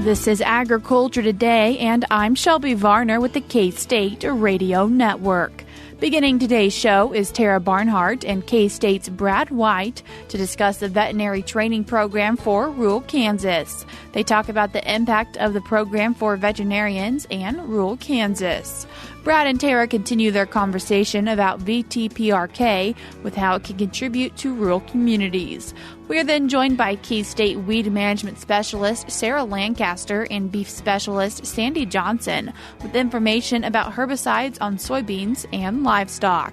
This is Agriculture Today, and I'm Shelby Varner with the K-State Radio Network. Beginning today's show is Tera Barnhardt and K-State's Brad White to discuss the Veterinary Training Program for rural Kansas. They talk about the impact of the program for veterinarians and rural Kansas. Brad and Tera continue their conversation about VTPRK with how it can contribute to rural communities. We are then joined by K-State Weed Management Specialist Sarah Lancaster and Beef Specialist Sandy Johnson with information about herbicides on soybeans and livestock.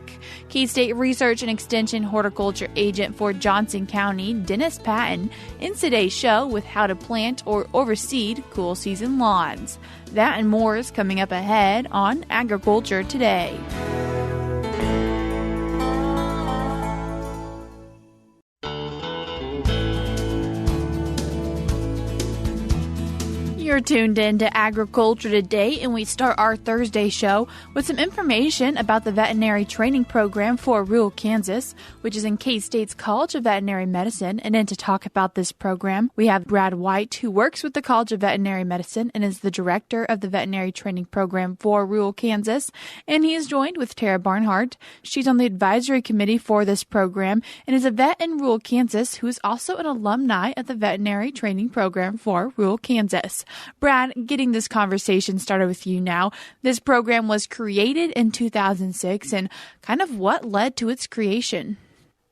K-State Research and Extension Horticulture Agent for Johnson County, Dennis Patton, ends today's show with how to plant or overseed cool season lawns. That and more is coming up ahead on Agriculture Today. You're tuned in to Agriculture Today, and we start our Thursday show with some information about the Veterinary Training Program for rural Kansas, which is in K-State's College of Veterinary Medicine. And then to talk about this program, we have Brad White, who works with the College of Veterinary Medicine and is the director of the Veterinary Training Program for rural Kansas. And he is joined with Tera Barnhardt. She's on the advisory committee for this program and is a vet in rural Kansas who is also an alumni of the Veterinary Training Program for rural Kansas. Brad, getting this conversation started with you now. This program was created in 2006, and kind of what led to its creation?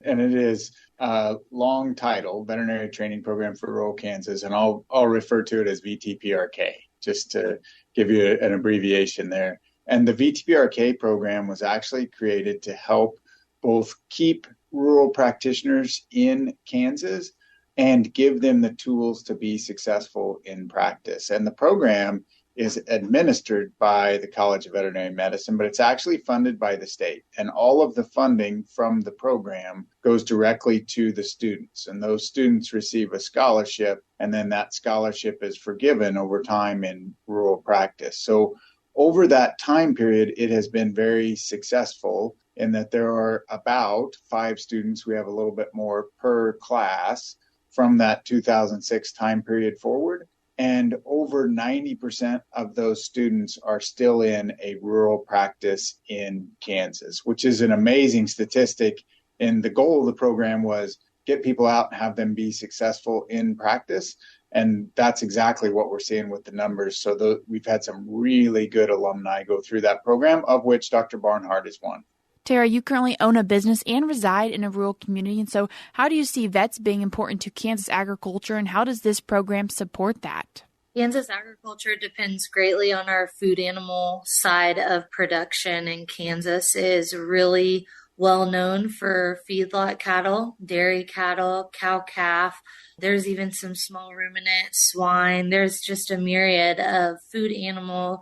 And it is a long title, Veterinary Training Program for Rural Kansas, and I'll refer to it as VTPRK, just to give you an abbreviation there. And the VTPRK program was actually created to help both keep rural practitioners in Kansas and give them the tools to be successful in practice. And the program is administered by the College of Veterinary Medicine, but it's actually funded by the state. And all of the funding from the program goes directly to the students. And those students receive a scholarship, and then that scholarship is forgiven over time in rural practice. So over that time period, it has been very successful in that there are about 5 students. We have a little bit more per class from that 2006 time period forward. And over 90% of those students are still in a rural practice in Kansas, which is an amazing statistic. And the goal of the program was get people out and have them be successful in practice. And that's exactly what we're seeing with the numbers. So we've had some really good alumni go through that program, of which Dr. Barnhardt is one. Tera, you currently own a business and reside in a rural community. And so how do you see vets being important to Kansas agriculture, and how does this program support that? Kansas agriculture depends greatly on our food animal side of production, and Kansas is really well known for feedlot cattle, dairy cattle, cow-calf. There's even some small ruminant swine. There's just a myriad of food animals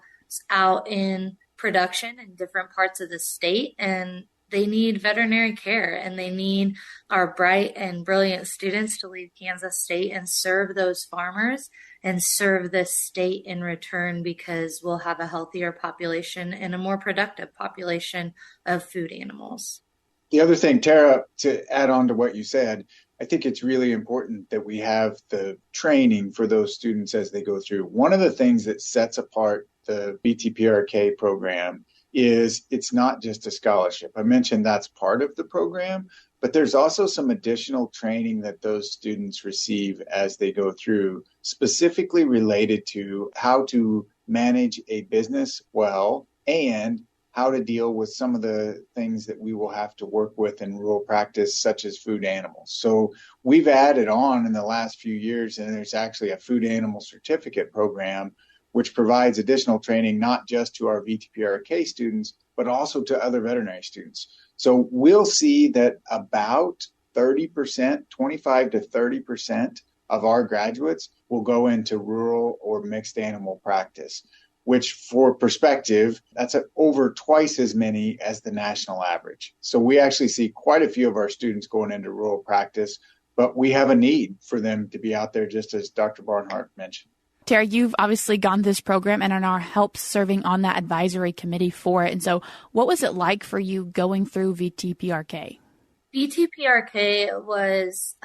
out in production in different parts of the state, and they need veterinary care, and they need our bright and brilliant students to leave Kansas State and serve those farmers and serve the state in return, because we'll have a healthier population and a more productive population of food animals. The other thing, Tera, to add on to what you said, I think it's really important that we have the training for those students as they go through. One of the things that sets apart the VTPRK program is it's not just a scholarship. I mentioned that's part of the program, but there's also some additional training that those students receive as they go through, specifically related to how to manage a business well and how to deal with some of the things that we will have to work with in rural practice, such as food animals. So we've added on in the last few years, and there's actually a food animal certificate program which provides additional training, not just to our VTPRK students, but also to other veterinary students. So we'll see that about 30%, 25 to 30% of our graduates will go into rural or mixed animal practice, which for perspective, that's over twice as many as the national average. So we actually see quite a few of our students going into rural practice, but we have a need for them to be out there, just as Dr. Barnhardt mentioned. Tera, you've obviously gone this program and are helped serving on that advisory committee for it. And so what was it like for you going through VTPRK? VTPRK was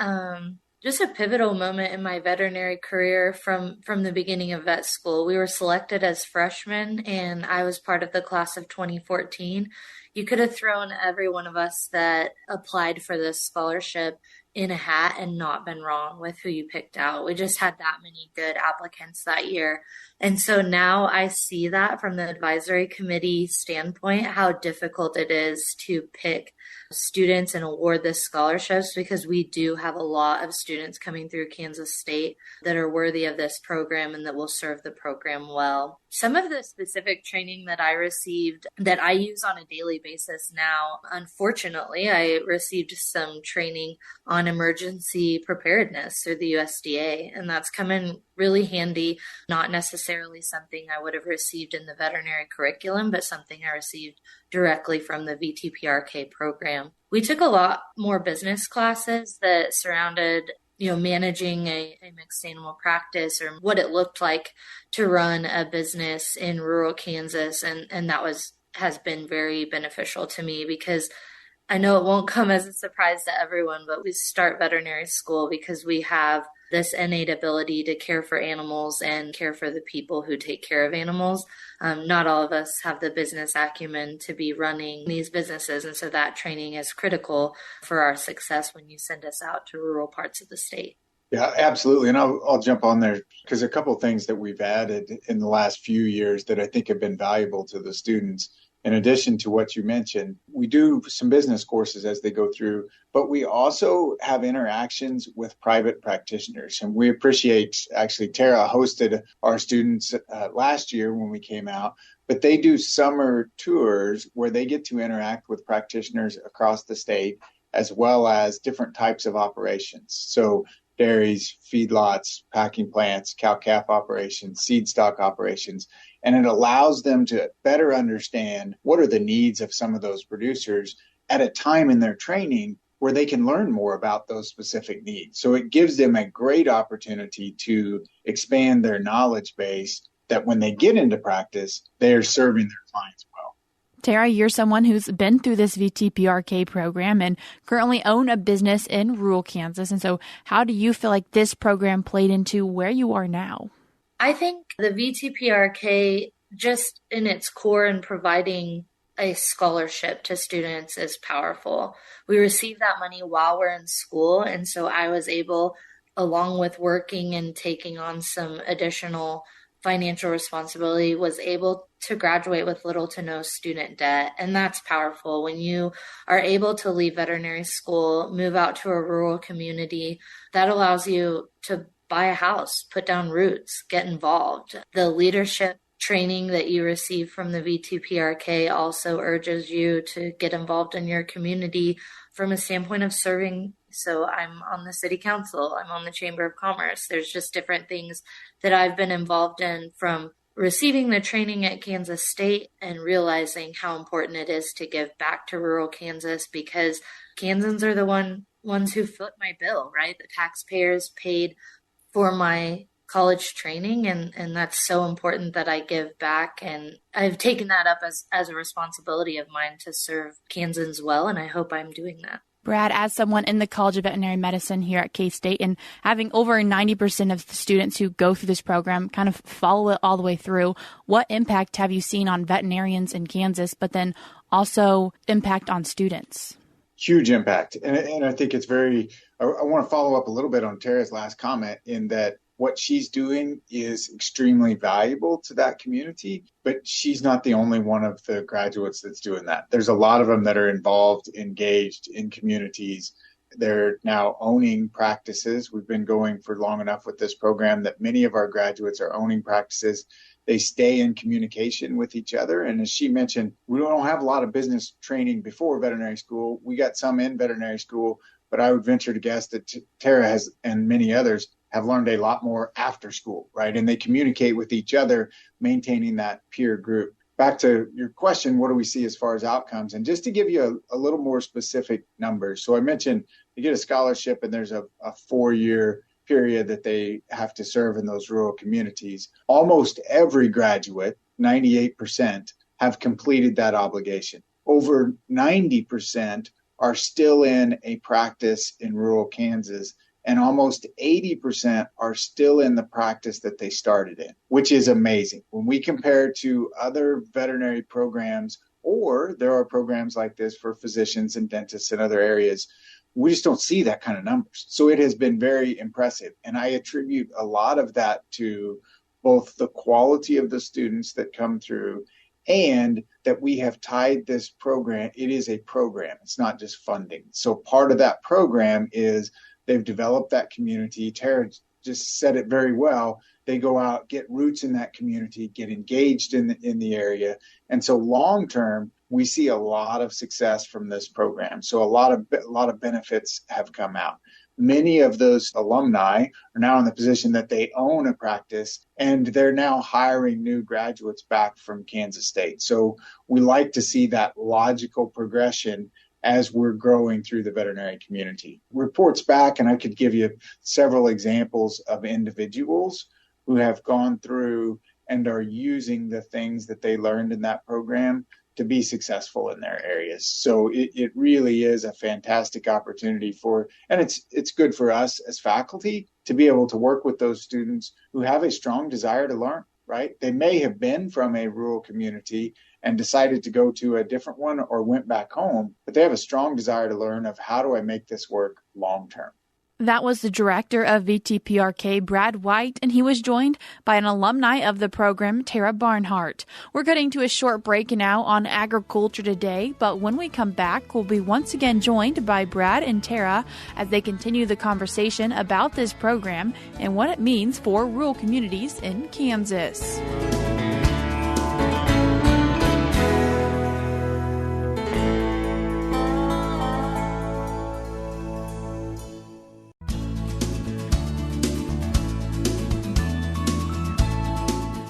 just a pivotal moment in my veterinary career from the beginning of vet school. We were selected as freshmen, and I was part of the class of 2014. You could have thrown every one of us that applied for this scholarship in a hat and not been wrong with who you picked out. We just had that many good applicants that year. And so now I see that from the advisory committee standpoint, how difficult it is to pick students and award the scholarships, because we do have a lot of students coming through Kansas State that are worthy of this program and that will serve the program well. Some of the specific training that I received that I use on a daily basis now, unfortunately, I received some training on emergency preparedness through the USDA, and that's come in really handy, not necessarily something I would have received in the veterinary curriculum, but something I received directly from the VTPRK program. We took a lot more business classes that surrounded managing a mixed animal practice, or what it looked like to run a business in rural Kansas. And that has been very beneficial to me, because I know it won't come as a surprise to everyone, but we start veterinary school because we have this innate ability to care for animals and care for the people who take care of animals. Not all of us have the business acumen to be running these businesses, and so that training is critical for our success when you send us out to rural parts of the state. Yeah, absolutely. And I'll jump on there because a couple of things that we've added in the last few years that I think have been valuable to the students. In addition to what you mentioned, we do some business courses as they go through, but we also have interactions with private practitioners. And we appreciate, actually, Tera hosted our students last year when we came out, but they do summer tours where they get to interact with practitioners across the state, as well as different types of operations. So dairies, feedlots, packing plants, cow-calf operations, seed stock operations. And it allows them to better understand what are the needs of some of those producers at a time in their training where they can learn more about those specific needs. So it gives them a great opportunity to expand their knowledge base, that when they get into practice, they're serving their clients well. Tera, you're someone who's been through this VTPRK program and currently own a business in rural Kansas. And so how do you feel like this program played into where you are now? I think the VTPRK, just in its core in providing a scholarship to students, is powerful. We receive that money while we're in school, and so I was able, along with working and taking on some additional financial responsibility, was able to graduate with little to no student debt. And that's powerful. When you are able to leave veterinary school, move out to a rural community, that allows you to buy a house, put down roots, get involved. The leadership training that you receive from the VTPRK also urges you to get involved in your community from a standpoint of serving. So I'm on the city council, I'm on the Chamber of Commerce. There's just different things that I've been involved in, from receiving the training at Kansas State and realizing how important it is to give back to rural Kansas, because Kansans are the ones who foot my bill, right? The taxpayers paid for my college training, and that's so important that I give back. And I've taken that up as a responsibility of mine to serve Kansans well, and I hope I'm doing that. Brad, as someone in the College of Veterinary Medicine here at K-State, and having over 90% of the students who go through this program kind of follow it all the way through, what impact have you seen on veterinarians in Kansas, but then also impact on students? Huge impact. And I think it's I want to follow up a little bit on Tera's last comment, in that what she's doing is extremely valuable to that community, but she's not the only one of the graduates that's doing that. There's a lot of them that are involved, engaged in communities. They're now owning practices. We've been going for long enough with this program that many of our graduates are owning practices. They stay in communication with each other. And as she mentioned, we don't have a lot of business training before veterinary school. We got some in veterinary school, but I would venture to guess that Tera has, and many others, have learned a lot more after school, right? And they communicate with each other, maintaining that peer group. Back to your question, what do we see as far as outcomes? And just to give you a little more specific numbers. So I mentioned you get a scholarship, and there's a 4-year period that they have to serve in those rural communities. Almost every graduate, 98%, have completed that obligation. Over 90% are still in a practice in rural Kansas and almost 80% are still in the practice that they started in, which is amazing. When we compare to other veterinary programs, or there are programs like this for physicians and dentists in other areas, we just don't see that kind of numbers. So it has been very impressive. And I attribute a lot of that to both the quality of the students that come through and that we have tied this program. It is a program. It's not just funding. So part of that program is they've developed that community. Tera just said it very well. They go out, get roots in that community, get engaged in the area. And so long term, we see a lot of success from this program. So a lot of benefits have come out. Many of those alumni are now in the position that they own a practice, and they're now hiring new graduates back from Kansas State. So we like to see that logical progression as we're growing through the veterinary community. Reports back, and I could give you several examples of individuals who have gone through and are using the things that they learned in that program to be successful in their areas. So it really is a fantastic opportunity and it's good for us as faculty to be able to work with those students who have a strong desire to learn, right? They may have been from a rural community and decided to go to a different one or went back home, but they have a strong desire to learn of how do I make this work long term. That was the director of VTPRK, Brad White, and he was joined by an alumni of the program, Tera Barnhardt. We're cutting to a short break now on Agriculture Today, but when we come back, we'll be once again joined by Brad and Tera as they continue the conversation about this program and what it means for rural communities in Kansas.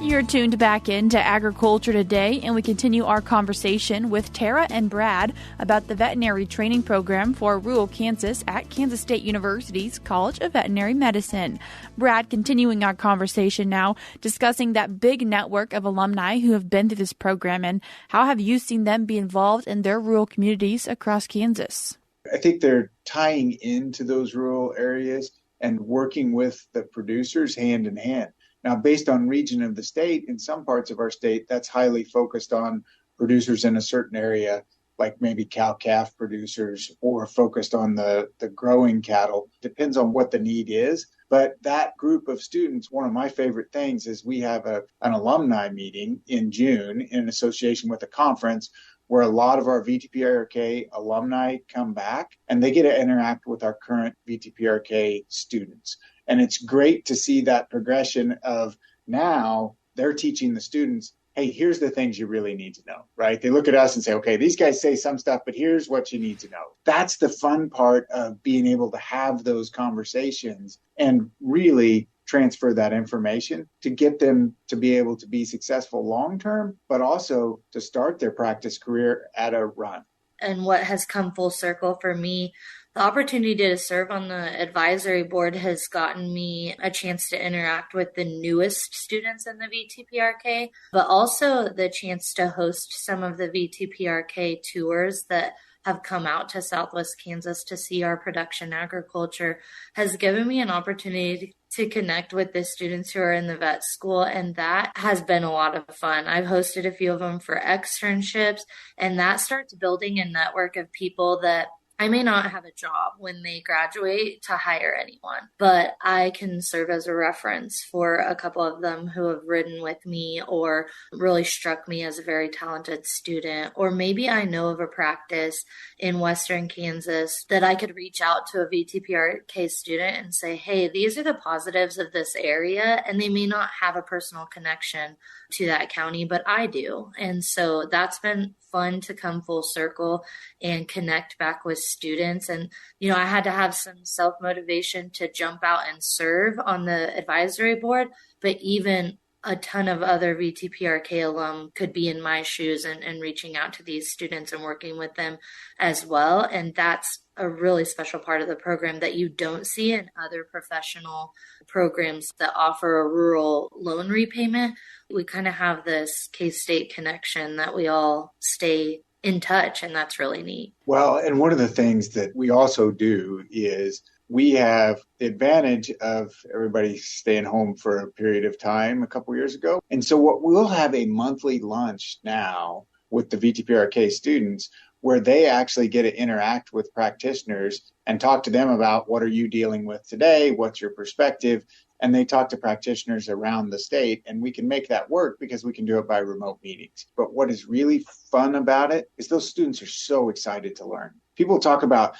You're tuned back into Agriculture Today, and we continue our conversation with Tera and Brad about the Veterinary Training Program for rural Kansas at Kansas State University's College of Veterinary Medicine. Brad, continuing our conversation now, discussing that big network of alumni who have been through this program, and how have you seen them be involved in their rural communities across Kansas? I think they're tying into those rural areas and working with the producers hand in hand. Now, based on region of the state, in some parts of our state, that's highly focused on producers in a certain area, like maybe cow-calf producers, or focused on the growing cattle. Depends on what the need is. But that group of students, one of my favorite things is we have an alumni meeting in June in association with a conference where a lot of our VTPRK alumni come back and they get to interact with our current VTPRK students. And it's great to see that progression of now they're teaching the students, hey, here's the things you really need to know, right? They look at us and say, okay, these guys say some stuff, but here's what you need to know. That's the fun part of being able to have those conversations and really transfer that information to get them to be able to be successful long-term, but also to start their practice career at a run. And what has come full circle for me, the opportunity to serve on the advisory board has gotten me a chance to interact with the newest students in the VTPRK, but also the chance to host some of the VTPRK tours that have come out to Southwest Kansas to see our production agriculture has given me an opportunity to connect with the students who are in the vet school, and that has been a lot of fun. I've hosted a few of them for externships, and that starts building a network of people that I may not have a job when they graduate to hire anyone, but I can serve as a reference for a couple of them who have ridden with me or really struck me as a very talented student. Or maybe I know of a practice in Western Kansas that I could reach out to a VTPRK student and say, hey, these are the positives of this area. And they may not have a personal connection to that county, but I do. And so that's been fun to come full circle and connect back with students. And, I had to have some self-motivation to jump out and serve on the advisory board, but even a ton of other VTPRK alum could be in my shoes and reaching out to these students and working with them as well. And that's a really special part of the program that you don't see in other professional programs that offer a rural loan repayment. We kind of have this K-State connection that we all stay in touch, and that's really neat. Well, and one of the things that we also do is we have the advantage of everybody staying home for a period of time a couple years ago. And so what we'll have a monthly lunch now with the VTPRK students where they actually get to interact with practitioners and talk to them about what are you dealing with today? What's your perspective? And they talk to practitioners around the state, and we can make that work because we can do it by remote meetings. But what is really fun about it is those students are so excited to learn. People talk about,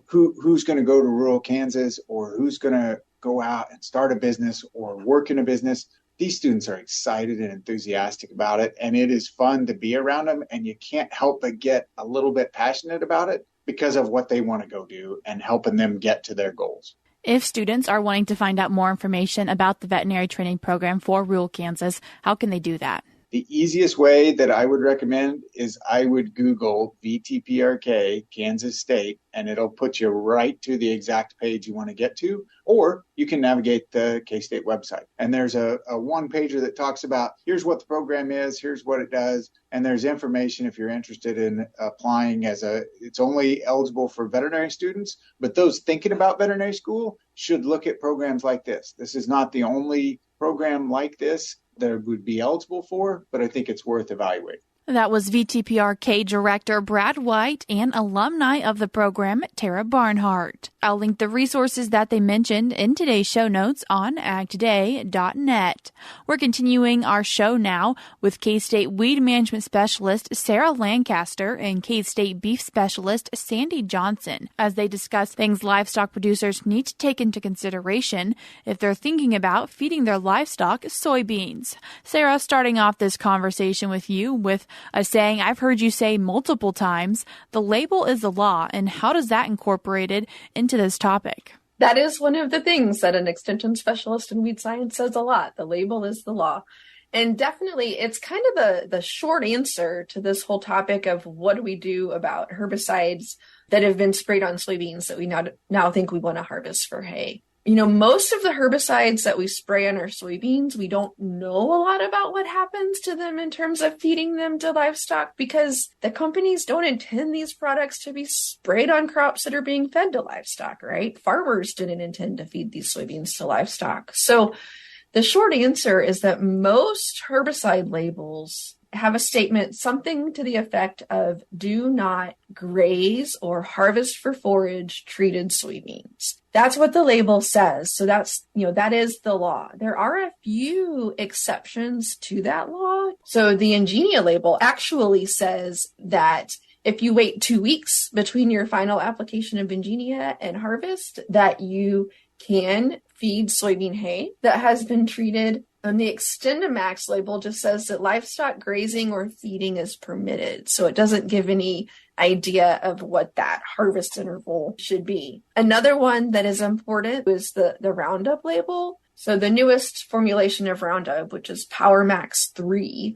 who's going to go to rural Kansas or who's going to go out and start a business or work in a business. These students are excited and enthusiastic about it, and it is fun to be around them, and you can't help but get a little bit passionate about it because of what they want to go do and helping them get to their goals. If students are wanting to find out more information about the veterinary training program for rural Kansas, how can they do that? The easiest way that I would recommend is I would Google VTPRK Kansas State, and it'll put you right to the exact page you want to get to, or you can navigate the K-State website. And there's a one-pager that talks about here's what the program is, here's what it does, and there's information if you're interested in applying it's only eligible for veterinary students, but those thinking about veterinary school should look at programs like this. This is not the only program like this that would be eligible for, but I think it's worth evaluating. That was VTPRK Director Brad White and alumni of the program, Tera Barnhardt. I'll link the resources that they mentioned in today's show notes on agtoday.net. We're continuing our show now with K-State Weed Management Specialist Sarah Lancaster and K-State Beef Specialist Sandy Johnson as they discuss things livestock producers need to take into consideration if they're thinking about feeding their livestock soybeans. Sarah, starting off this conversation with you with a saying I've heard you say multiple times, the label is the law, and how does that incorporated into this topic? That is one of the things that an extension specialist in weed science says a lot. The label is the law. And definitely it's kind of the short answer to this whole topic of what do we do about herbicides that have been sprayed on soybeans that we now think we want to harvest for hay. Most of the herbicides that we spray on our soybeans, we don't know a lot about what happens to them in terms of feeding them to livestock because the companies don't intend these products to be sprayed on crops that are being fed to livestock, right? Farmers didn't intend to feed these soybeans to livestock. So the short answer is that most herbicide labels have a statement, something to the effect of do not graze or harvest for forage treated soybeans. That's what the label says. So that is the law. There are a few exceptions to that law. So the Ingenia label actually says that if you wait 2 weeks between your final application of Ingenia and harvest, that you can feed soybean hay that has been treated. And the XtendiMax label just says that livestock grazing or feeding is permitted. So it doesn't give any idea of what that harvest interval should be. Another one that is important is the Roundup label. So the newest formulation of Roundup, which is PowerMax 3,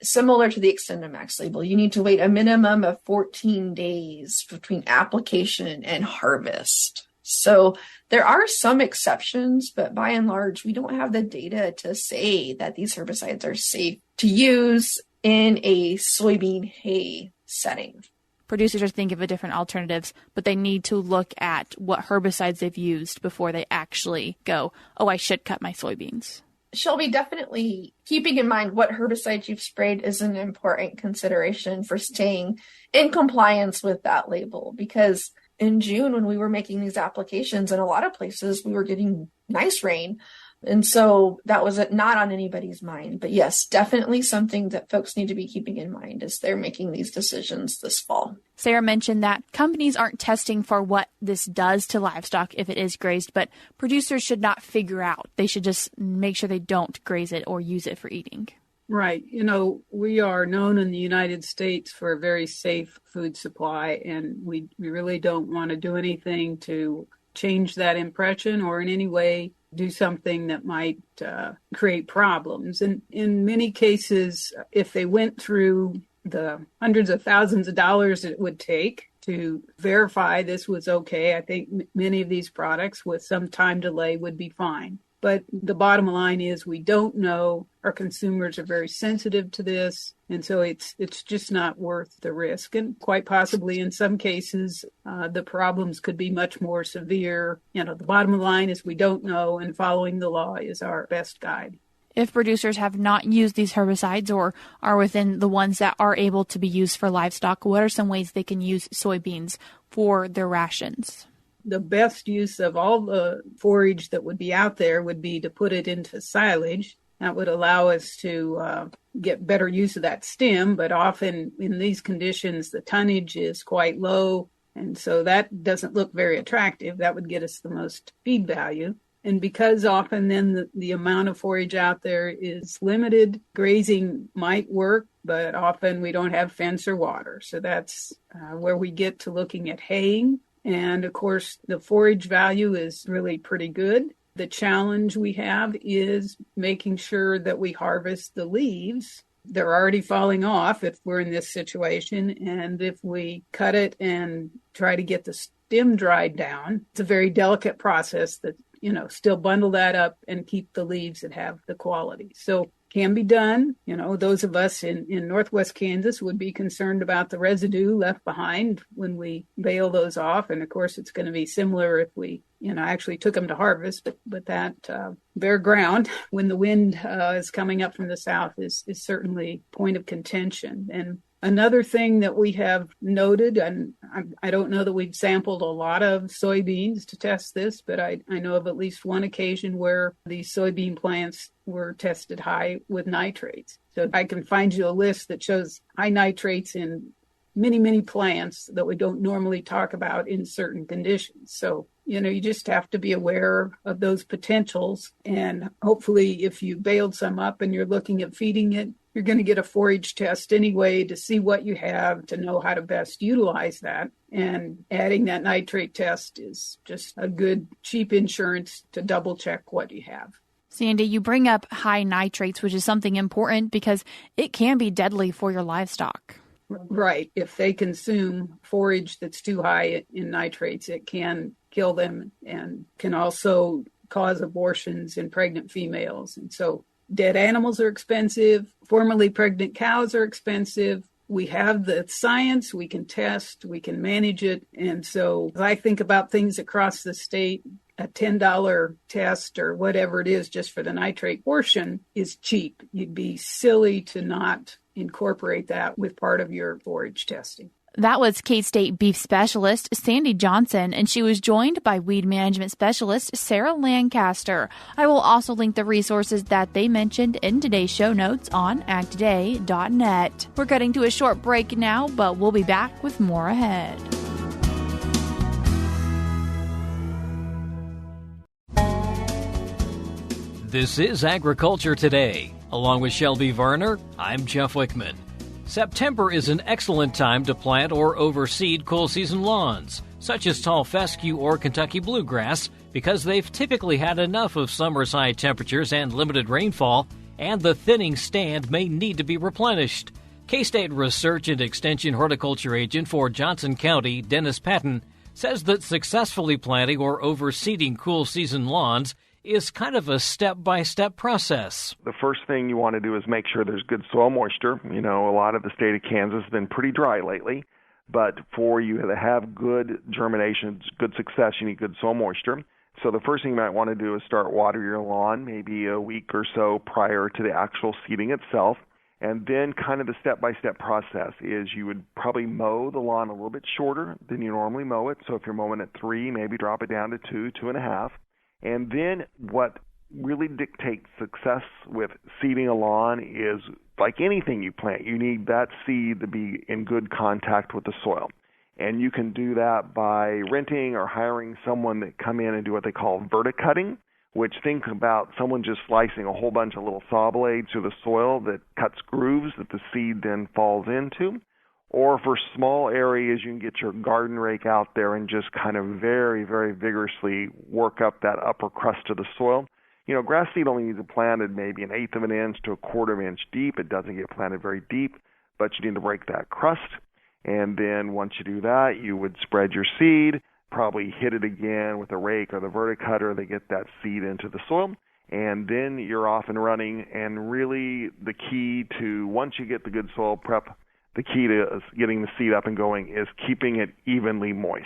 similar to the XtendiMax label, you need to wait a minimum of 14 days between application and harvest. So there are some exceptions, but by and large, we don't have the data to say that these herbicides are safe to use in a soybean hay setting. Producers are thinking of different alternatives, but they need to look at what herbicides they've used before they actually go, oh, I should cut my soybeans. Shelby, definitely keeping in mind what herbicides you've sprayed is an important consideration for staying in compliance with that label, because in June, when we were making these applications, in a lot of places, we were getting nice rain. And so that was not on anybody's mind. But yes, definitely something that folks need to be keeping in mind as they're making these decisions this fall. Sarah mentioned that companies aren't testing for what this does to livestock if it is grazed, but producers should not figure out. They should just make sure they don't graze it or use it for eating. Right. We are known in the United States for a very safe food supply, and we really don't want to do anything to change that impression or in any way do something that might create problems. And in many cases, if they went through the hundreds of thousands of dollars it would take to verify this was okay, I think many of these products with some time delay would be fine. But the bottom line is we don't know. Our consumers are very sensitive to this. And so it's just not worth the risk. And quite possibly in some cases, the problems could be much more severe. The bottom line is we don't know, and following the law is our best guide. If producers have not used these herbicides or are within the ones that are able to be used for livestock, what are some ways they can use soybeans for their rations? The best use of all the forage that would be out there would be to put it into silage. That would allow us to get better use of that stem, but often in these conditions, the tonnage is quite low, and so that doesn't look very attractive. That would get us the most feed value. And because often then the amount of forage out there is limited, grazing might work, but often we don't have fence or water. So that's where we get to looking at haying. And of course, the forage value is really pretty good. The challenge we have is making sure that we harvest the leaves. They're already falling off if we're in this situation. And if we cut it and try to get the stem dried down, it's a very delicate process that, still bundle that up and keep the leaves that have the quality. So can be done. Those of us in Northwest Kansas would be concerned about the residue left behind when we bale those off. And of course, it's going to be similar if we, actually took them to harvest. But that bare ground when the wind is coming up from the south is certainly point of contention. And another thing that we have noted, and I don't know that we've sampled a lot of soybeans to test this, but I know of at least one occasion where these soybean plants were tested high with nitrates. So I can find you a list that shows high nitrates in many, many plants that we don't normally talk about in certain conditions. So, you just have to be aware of those potentials. And hopefully if you baled some up and you're looking at feeding it, you're going to get a forage test anyway to see what you have, to know how to best utilize that. And adding that nitrate test is just a good, cheap insurance to double check what you have. Sandy, you bring up high nitrates, which is something important because it can be deadly for your livestock. Right. If they consume forage that's too high in nitrates, it can kill them and can also cause abortions in pregnant females. And so dead animals are expensive. Formerly pregnant cows are expensive. We have the science, we can test, we can manage it. And so as I think about things across the state, a $10 test or whatever it is just for the nitrate portion is cheap. You'd be silly to not incorporate that with part of your forage testing. That was K-State beef specialist Sandy Johnson, and she was joined by weed management specialist Sarah Lancaster. I will also link the resources that they mentioned in today's show notes on agtoday.net. We're cutting to a short break now, but we'll be back with more ahead. This is Agriculture Today. Along with Shelby Varner, I'm Jeff Wickman. September is an excellent time to plant or overseed cool season lawns, such as tall fescue or Kentucky bluegrass, because they've typically had enough of summer's high temperatures and limited rainfall, and the thinning stand may need to be replenished. K-State Research and Extension Horticulture Agent for Johnson County, Dennis Patton, says that successfully planting or overseeding cool season lawns is kind of a step-by-step process. The first thing you want to do is make sure there's good soil moisture. A lot of the state of Kansas has been pretty dry lately, but for you to have good germination, good success, you need good soil moisture. So the first thing you might want to do is start watering your lawn maybe a week or so prior to the actual seeding itself. And then kind of the step-by-step process is you would probably mow the lawn a little bit shorter than you normally mow it. So if you're mowing at 3, maybe drop it down to 2, 2.5. And then what really dictates success with seeding a lawn is, like anything you plant, you need that seed to be in good contact with the soil. And you can do that by renting or hiring someone that come in and do what they call verticutting, which think about someone just slicing a whole bunch of little saw blades through the soil that cuts grooves that the seed then falls into. Or for small areas, you can get your garden rake out there and just kind of very, very vigorously work up that upper crust of the soil. Grass seed only needs to be planted maybe 1/8 of an inch to 1/4 of an inch deep. It doesn't get planted very deep, but you need to break that crust. And then once you do that, you would spread your seed, probably hit it again with a rake or the verticutter to get that seed into the soil. and then you're off and running. And really the key to, once you get the good soil prep, the key to getting the seed up and going is keeping it evenly moist,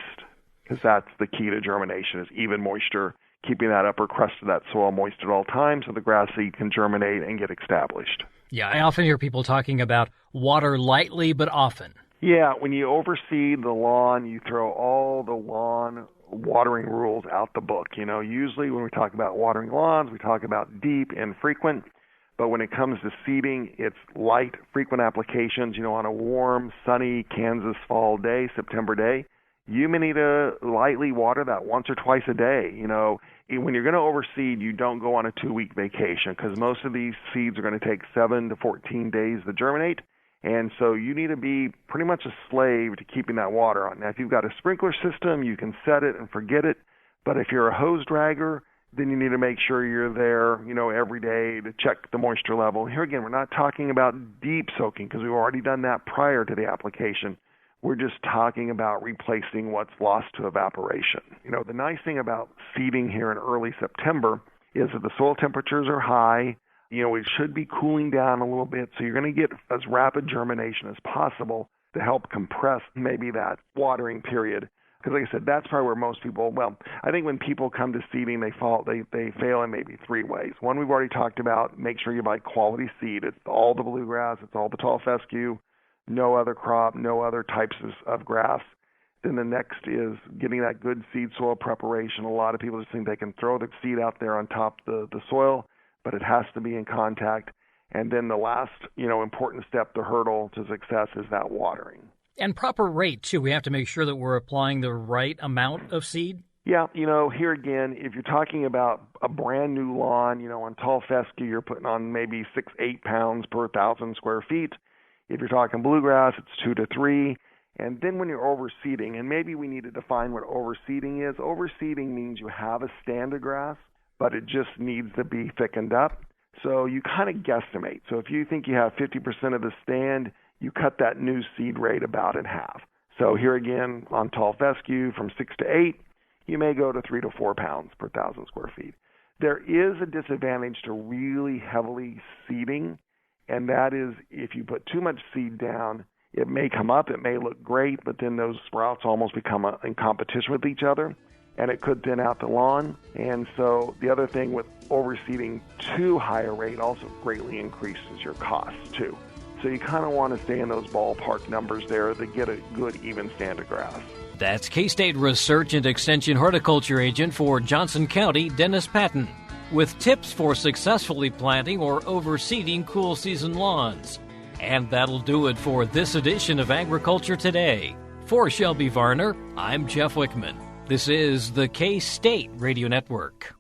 because that's the key to germination, is even moisture, keeping that upper crust of that soil moist at all times so the grass seed can germinate and get established. Yeah, I often hear people talking about water lightly but often. Yeah, when you overseed the lawn, you throw all the lawn watering rules out the book. Usually when we talk about watering lawns, we talk about deep and frequent. But when it comes to seeding, it's light, frequent applications. On a warm, sunny Kansas fall day, September day, you may need to lightly water that once or twice a day. When you're going to overseed, you don't go on a 2-week vacation, because most of these seeds are going to take 7 to 14 days to germinate. And so you need to be pretty much a slave to keeping that water on. Now, if you've got a sprinkler system, you can set it and forget it. But if you're a hose dragger, then you need to make sure you're there, every day to check the moisture level. Here again, we're not talking about deep soaking, because we've already done that prior to the application. We're just talking about replacing what's lost to evaporation. The nice thing about seeding here in early September is that the soil temperatures are high. It should be cooling down a little bit, so you're going to get as rapid germination as possible to help compress maybe that watering period. Because like I said, that's probably where most people, I think when people come to seeding, they fail in maybe 3 ways. One, we've already talked about, make sure you buy quality seed. It's all the bluegrass, it's all the tall fescue, no other crop, no other types of grass. Then the next is getting that good seed soil preparation. A lot of people just think they can throw the seed out there on top of the soil, but it has to be in contact. And then the last, important step, the hurdle to success, is that watering. And proper rate, too. We have to make sure that we're applying the right amount of seed. Yeah, here again, if you're talking about a brand new lawn, on tall fescue, you're putting on maybe 6-8 pounds per 1,000 square feet. If you're talking bluegrass, it's 2 to 3. And then when you're overseeding, and maybe we need to define what overseeding is. Overseeding means you have a stand of grass, but it just needs to be thickened up. So you kind of guesstimate. So if you think you have 50% of the stand, you cut that new seed rate about in half. So here again, on tall fescue, from 6 to 8, you may go to 3 to 4 pounds per 1,000 square feet. There is a disadvantage to really heavily seeding, and that is if you put too much seed down, it may come up, it may look great, but then those sprouts almost become in competition with each other, and it could thin out the lawn. And so the other thing with overseeding too high a rate also greatly increases your costs too. So you kind of want to stay in those ballpark numbers there to get a good even stand of grass. That's K-State Research and Extension Horticulture Agent for Johnson County, Dennis Patton, with tips for successfully planting or overseeding cool season lawns. And that'll do it for this edition of Agriculture Today. For Shelby Varner, I'm Jeff Wickman. This is the K-State Radio Network.